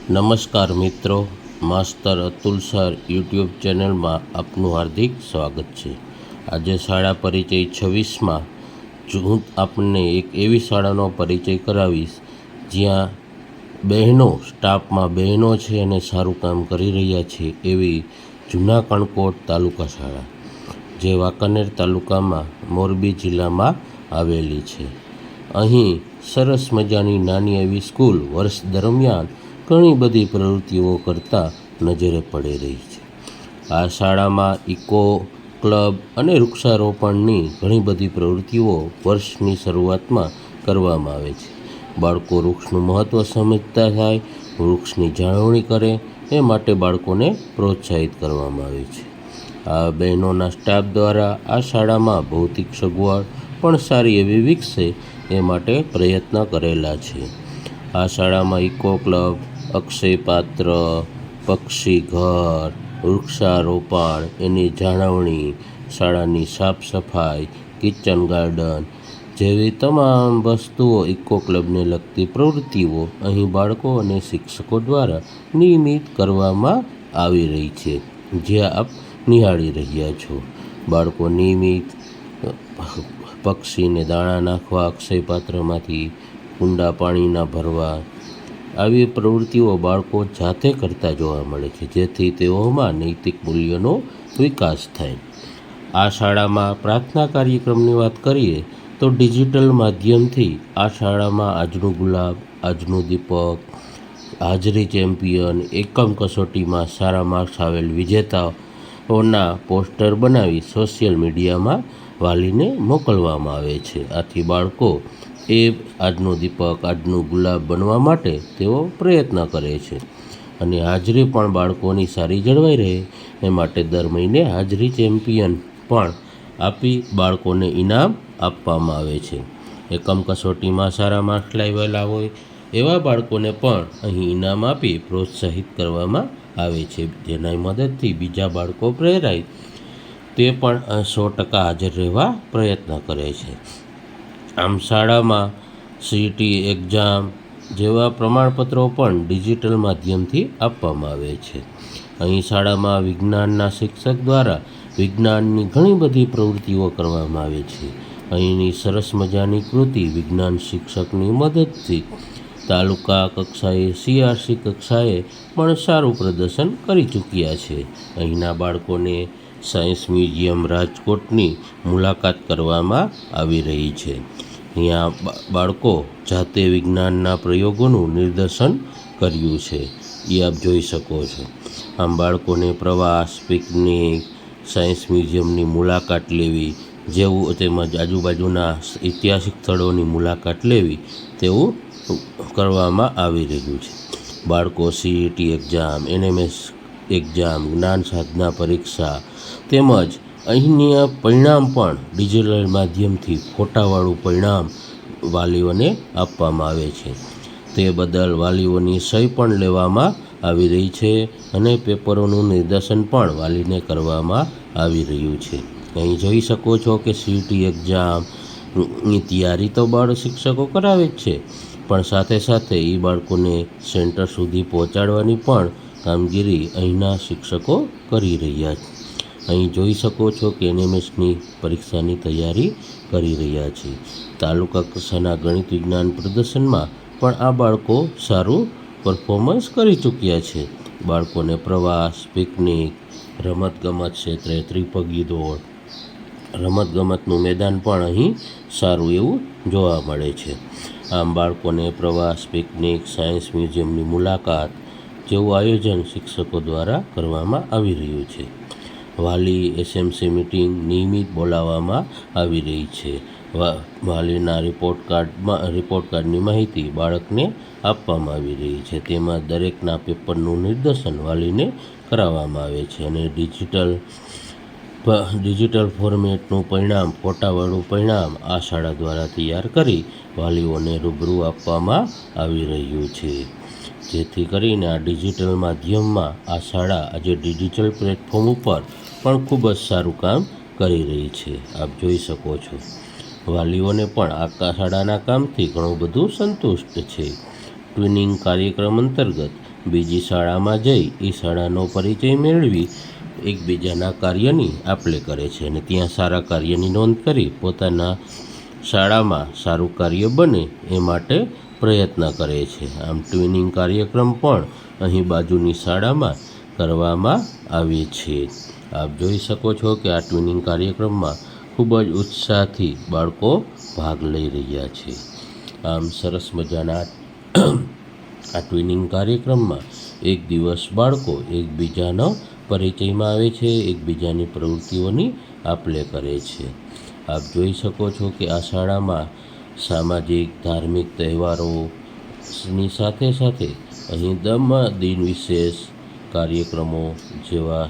નમસ્કાર મિત્રો, માસ્તર Atul sir YouTube ચેનલમાં આપનું હાર્દિક સ્વાગત છે. આજે શાળા પરિચય 26માં હું આપણને એક એવી શાળાનો પરિચય કરાવીશ જ્યાં બહેનો, સ્ટાફમાં બહેનો છે અને સારું કામ કરી રહ્યા છે એવી જૂના કણકોટ તાલુકા શાળા, જે વાંકાનેર તાલુકામાં મોરબી જિલ્લામાં આવેલી છે. અહીં સરસ મજાની નાની એવી સ્કૂલ વર્ષ દરમિયાન ઘણી બધી પ્રવૃત્તિઓ કરતા નજરે પડી રહી છે. આ શાળામાં ઇકો ક્લબ અને વૃક્ષારોપણની ઘણી બધી પ્રવૃત્તિઓ વર્ષની શરૂઆતમાં કરવામાં આવે છે. બાળકો વૃક્ષનું મહત્ત્વ સમજતા થાય, વૃક્ષની જાળવણી કરે એ માટે બાળકોને પ્રોત્સાહિત કરવામાં આવે છે. આ બહેનોના સ્ટાફ દ્વારા આ શાળામાં ભૌતિક સગવડ પણ સારી એવી વિકસે એ માટે પ્રયત્ન કરેલા છે. આ શાળામાં ઇકો ક્લબ, અક્ષય પાત્ર, પક્ષી ઘર, વૃક્ષારોપણ, એની જાળવણી, શાળાની સાફ સફાઈ, કિચન ગાર્ડન જેવી તમામ વસ્તુઓ, ઇકો ક્લબને લગતી પ્રવૃત્તિઓ અહીં બાળકો અને શિક્ષકો દ્વારા નિયમિત કરવામાં આવી રહી છે, જે આપ નિહાળી રહ્યા છો. બાળકો નિયમિત પક્ષીને દાણા નાખવા, અક્ષય પાત્રમાંથી કુંડા પાણીના ભરવા, આવી પ્રવૃત્તિઓ બાળકો જાતે કરતા જોવા મળે છે, જેથી તેઓમાં નૈતિક મૂલ્યોનો વિકાસ થાય. આ શાળામાં પ્રાર્થના કાર્યક્રમની વાત કરીએ તો ડિજિટલ માધ્યમથી આ શાળામાં આજનું ગુલાબ, આજનું દીપક, હાજરી ચેમ્પિયન, એકમ કસોટીમાં સારા માર્ક્સ આવેલ વિજેતાઓના પોસ્ટર બનાવી સોશિયલ મીડિયામાં વાલીને મોકલવામાં આવે છે. આથી બાળકો એ આજનું દીપક, આજનું ગુલાબ બનવા માટે તેઓ પ્રયત્ન કરે છે અને હાજરી પણ બાળકોની સારી જળવાઈ રહે એ માટે દર મહિને હાજરી ચેમ્પિયન પણ આપી બાળકોને ઇનામ આપવામાં આવે છે. એકમ કસોટીમાં સારા માર્ક્સ લાવેલા હોય એવા બાળકોને પણ અહીં ઇનામ આપી પ્રોત્સાહિત કરવામાં આવે છે, જેના મદદથી બીજા બાળકો પ્રેરાય તે પણ 100% હાજર રહેવા પ્રયત્ન કરે છે. આમ શાળામાં સીઈટી એક્ઝામ જેવા પ્રમાણપત્રો પણ ડિજિટલ માધ્યમથી આપવામાં આવે છે. અહીં શાળામાં વિજ્ઞાનના શિક્ષક દ્વારા વિજ્ઞાનની ઘણી બધી પ્રવૃત્તિઓ કરવામાં આવે છે. અહીંની સરસ મજાની કૃતિ વિજ્ઞાન શિક્ષકની મદદથી તાલુકા કક્ષાએ, CRC કક્ષાએ પણ સારું પ્રદર્શન કરી ચૂક્યા છે. અહીંના બાળકોને સાયન્સ મ્યુઝિયમ રાજકોટની મુલાકાત કરવામાં આવી રહી છે. અહીંયા બાળકો જાતે વિજ્ઞાનના પ્રયોગોનું નિદર્શન કર્યું છે, એ આપ જોઈ શકો છો. આમ બાળકોને પ્રવાસ, પિકનિક, સાયન્સ મ્યુઝિયમની મુલાકાત લેવી જેવું, તેમજ આજુબાજુના ઐતિહાસિક સ્થળોની મુલાકાત લેવી તેવું કરવામાં આવી રહ્યું છે. બાળકો સીઈટી એક્ઝામ, NMS એક્ઝામ, જ્ઞાન સાધના પરીક્ષા તેમજ અહીંની પરિણામ પણ ડિજિટલ માધ્યમથી ફોટાવાળું પરિણામ વાલીઓને આપવામાં આવે છે. તે બદલ વાલીઓની સહી પણ લેવામાં આવી રહી છે અને પેપરોનું નિદર્શન પણ વાલીને કરવામાં આવી રહ્યું છે. અહીં જોઈ શકો છો કે સીઈટી એક્ઝામની તૈયારી તો બાળ શિક્ષકો કરાવે જ છે, પણ સાથે સાથે એ બાળકોને સેન્ટર સુધી પહોંચાડવાની પણ કામગીરી અહીંના શિક્ષકો કરી રહ્યા છે. અહીં જોઈ શકો છો કે NMSની પરીક્ષાની તૈયારી કરી રહ્યા છે. તાલુકા કક્ષાના ગણિત વિજ્ઞાન પ્રદર્શનમાં પણ આ બાળકો સારું પરફોર્મન્સ કરી ચૂક્યા છે. બાળકોને પ્રવાસ, પિકનિક, રમતગમત ક્ષેત્રે ત્રિપગી દોડ, રમતગમતનું મેદાન પણ અહીં સારું એવું જોવા મળે છે. આમ બાળકોને પ્રવાસ, પિકનિક, સાયન્સ મ્યુઝિયમની મુલાકાત જેવું આયોજન શિક્ષકો દ્વારા કરવામાં આવી રહ્યું છે. વાલી SMC મિટિંગ નિયમિત બોલાવવામાં આવી રહી છે. વાલીના રિપોર્ટ કાર્ડની માહિતી બાળકને આપવામાં આવી રહી છે. તેમાં દરેકના પેપરનું નિદર્શન વાલીને કરાવવામાં આવે છે અને ડિજિટલ ફોર્મેટનું પરિણામ, ફોટાવાળું પરિણામ આ શાળા દ્વારા તૈયાર કરી વાલીઓને રૂબરૂ આપવામાં આવી રહ્યું છે. જેથી કરીને આ ડિજિટલ માધ્યમમાં આ શાળા આજે ડિજિટલ પ્લેટફોર્મ ઉપર પણ ખૂબ જ સારું કામ કરી રહી છે, આપ જોઈ શકો છો. વાલીઓને પણ આ શાળાના કામથી ઘણું બધું સંતુષ્ટ છે. ટ્વિનિંગ કાર્યક્રમ અંતર્ગત બીજી શાળામાં જઈ એ શાળાનો પરિચય મેળવી એકબીજાના કાર્યની આપ-લે કરે છે અને ત્યાં સારા કાર્યની નોંધ કરી પોતાના શાળામાં સારું કાર્ય બને એ માટે પ્રયત્ન કરે છે. આમ ટ્વિનિંગ કાર્યક્રમ પણ અહીં બાજુની શાળામાં કરવામાં આવે છે. આપ જોઈ શકો છો કે આ ટ્વિનિંગ કાર્યક્રમમાં ખૂબ જ ઉત્સાહથી બાળકો ભાગ લઈ રહ્યા છે. આમ સરસ મજાના આ ટ્વિનિંગ કાર્યક્રમમાં એક દિવસ બાળકો એકબીજાનો પરિચયમાં આવે છે, એકબીજાની પ્રવૃત્તિઓની આપ-લે કરે છે. આપ જોઈ શકો છો કે આ શાળામાં સામાજિક ધાર્મિક તહેવારોની સાથે સાથે અહીં દિન વિશેષ કાર્યક્રમો જેવા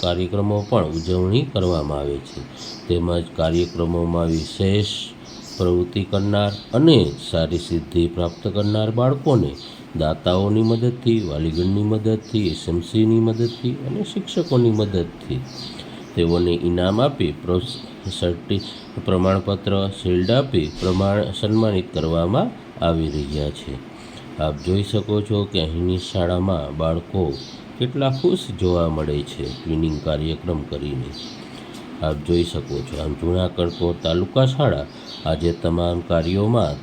કાર્યક્રમો પણ ઉજવણી કરવામાં આવે છે. તેમજ કાર્યક્રમોમાં વિશેષ પ્રવૃત્તિ કરનાર અને સારી સિદ્ધિ પ્રાપ્ત કરનાર બાળકોને દાતાઓની મદદથી, વાલીગણની મદદથી, એસએમસીની મદદથી અને શિક્ષકોની મદદથી તેઓને ઇનામ આપી પ્રમાણપત્ર, શિલ્ડ આપી સન્માનિત કરવામાં આવી રહ્યા છે. આપ જોઈ શકો છો કે અહીંની શાળામાં બાળકો કેટલા ખુશ જોવા મળે છે ટ્વિનિંગ કાર્યક્રમ કરીને. આપ જોઈ શકો છો આમ જૂનાગઢ તાલુકા શાળા આજે તમામ કાર્યોમાં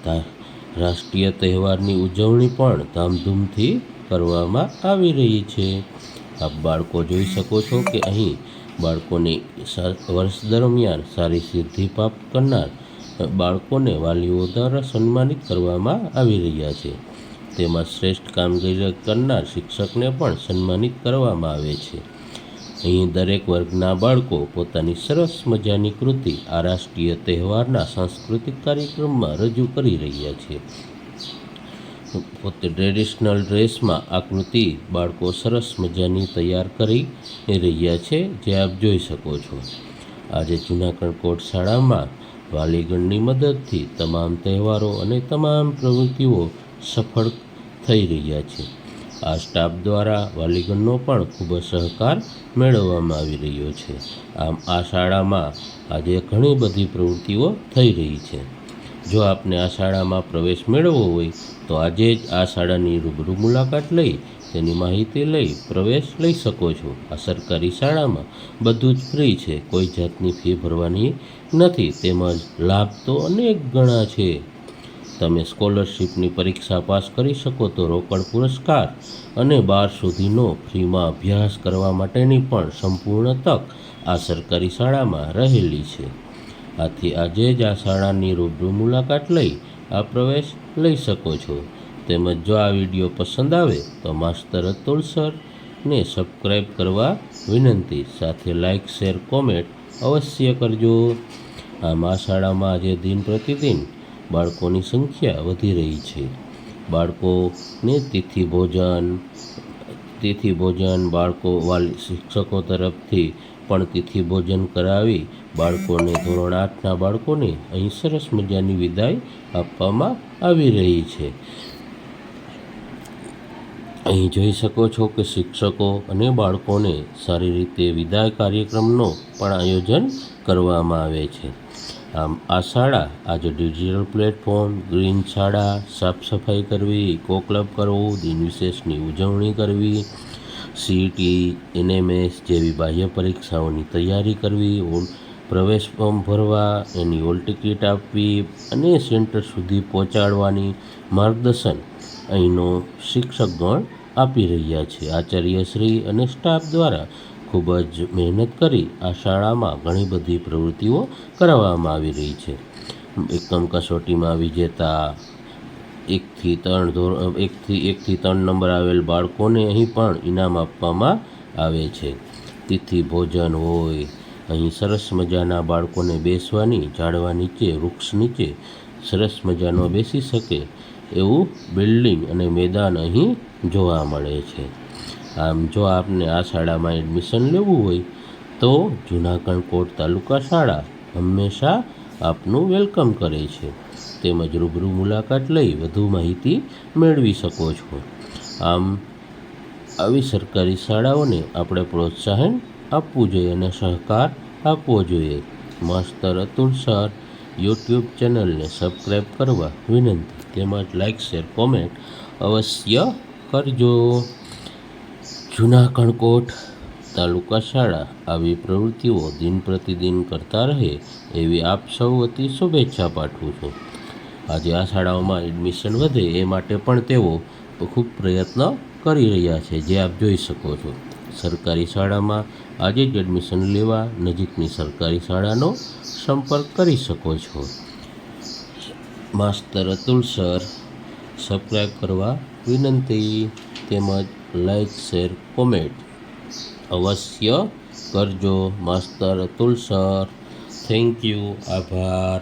રાષ્ટ્રીય તહેવારની ઉજવણી પણ ધામધૂમથી કરવામાં આવી રહી છે. આપ બાળકો જોઈ શકો છો કે અહીં બાળકોને વર્ષ દરમિયાન સારી સિદ્ધિ પ્રાપ્ત કરનાર બાળકોને વાલીઓ દ્વારા સન્માનિત કરવામાં આવી રહ્યા છે. તેમાં શ્રેષ્ઠ કામગીરી કરનાર શિક્ષકને પણ સન્માનિત કરવામાં આવે છે. અહીં દરેક વર્ગના બાળકો પોતાની સરસ મજાની કૃતિ આ રાષ્ટ્રીય તહેવારના સાંસ્કૃતિક કાર્યક્રમમાં રજૂ કરી રહ્યા છે. પોતે ટ્રેડિશનલ ડ્રેસમાં આ કૃતિ બાળકો સરસ મજાની તૈયાર કરી રહ્યા છે, જે આપ જોઈ શકો છો. આજે જૂનાગઢ શાળામાં વાલીગણની મદદથી તમામ તહેવારો અને તમામ પ્રવૃત્તિઓ સફળ થઈ રહ્યા છે. આ સ્ટાફ દ્વારા વાલીગણનો પણ ખૂબ જ સહકાર મેળવવામાં આવી રહ્યો છે. આમ આ શાળામાં આજે ઘણી બધી પ્રવૃત્તિઓ થઈ રહી છે. જો આપને આ શાળામાં પ્રવેશ મેળવવો હોય તો આજે જ આ શાળાની રૂબરૂ મુલાકાત લઈ તેની માહિતી લઈ પ્રવેશ લઈ શકો છો. આ સરકારી શાળામાં બધું જ ફ્રી છે, કોઈ જાતની ફી ભરવાની નથી. તેમજ લાભ તો અનેક ગણા છે. તમે સ્કોલરશિપની પરીક્ષા પાસ કરી શકો તો રોકડ પુરસ્કાર અને 12 સુધીનો ફ્રીમાં અભ્યાસ કરવા માટેની પણ સંપૂર્ણ તક આ સરકારી શાળામાં રહેલી છે. આથી આજે જ આ શાળાની રૂબરૂ મુલાકાત લઈ આ પ્રવેશ લઈ શકો છો. તેમજ જો આ વિડીયો પસંદ આવે તો માસ્તર અતુલ સરને સબસ્ક્રાઈબ કરવા વિનંતી. સાથે લાઇક, શેર, કોમેન્ટ અવશ્ય કરજો. આમ આ શાળામાં આજે દિન પ્રતિદિન બાળકોની સંખ્યા વધી રહી છે. બાળકોને તિથિ ભોજન બાળકો શિક્ષકો તરફથી પણ તિથિ ભોજન કરાવી બાળકોને ધોરણ 8ના બાળકોને અહીં સરસ મજાની વિદાય આપવામાં આવી રહી છે. અહીં જોઈ શકો છો કે શિક્ષકો અને બાળકોને સારી રીતે વિદાય કાર્યક્રમનો પણ આયોજન કરવામાં આવે છે. આમ આ શાળા આજે ડિજિટલ પ્લેટફોર્મ, ગ્રીન શાળા, સાફ સફાઈ કરવી, ઇકો ક્લબ કરવું, દિન વિશેષની ઉજવણી કરવી, સીઈટી, એનએમએસ જેવી બાહ્ય પરીક્ષાઓની તૈયારી કરવી, પ્રવેશ ફોર્મ ભરવા, એની હોલ ટિકિટ આપવી અને સેન્ટર સુધી પહોંચાડવાની માર્ગદર્શન અહીંનો શિક્ષકગણ આપી રહ્યા છે. આચાર્યશ્રી અને સ્ટાફ દ્વારા ખૂબ જ મહેનત કરી આ શાળામાં ઘણી બધી પ્રવૃત્તિઓ કરાવવામાં આવી રહી છે. એકમ કસોટીમાં વિજેતા 1થી 3 નંબર આવેલ બાળકોને અહીં પણ ઇનામ આપવામાં આવે છે. તિથિ ભોજન હોય, અહીં સરસ મજાના બાળકોને બેસવાની ઝાડવા નીચે, વૃક્ષ નીચે સરસ મજાનો બેસી શકે એવું બિલ્ડિંગ અને મેદાન અહીં જોવા મળે છે. આમ જો આપને આ શાળામાં એડમિશન લેવું હોય તો જૂનાગઢ તાલુકા શાળા હંમેશા આપનું વેલકમ કરે છે. તેમજ રૂબરૂ મુલાકાત લઈ વધુ માહિતી મેળવી શકો છો. આમ આવી સરકારી શાળાઓને આપણે પ્રોત્સાહન આપવું જોઈએ અને સહકાર આપવો જોઈએ. માસ્તર અતુલ સર યુટ્યુબ ચેનલને સબસ્ક્રાઈબ કરવા વિનંતી. તેમજ લાઇક, શેર, કોમેન્ટ અવશ્ય કરજો. જૂના કણકોટ તાલુકા શાળા આવી પ્રવૃત્તિઓ દિન પ્રતિદિન કરતા રહે એવી આપ સૌ વતી શુભેચ્છા પાઠવું છું. આજે આ શાળાઓમાં એડમિશન વધે એ માટે પણ તેઓ ખૂબ પ્રયત્ન કરી રહ્યા છે, જે આપ જોઈ શકો છો. સરકારી શાળામાં આજે જ એડમિશન લેવા નજીકની સરકારી શાળાનો સંપર્ક કરી શકો છો. માસ્તર અતુલ સર સબસ્ક્રાઈબ કરવા વિનંતી, તેમજ લાઈક શેર કોમેન્ટ અવશ્ય કરજો. માસ્તર અતુલ સર, થેન્ક યુ, આભાર.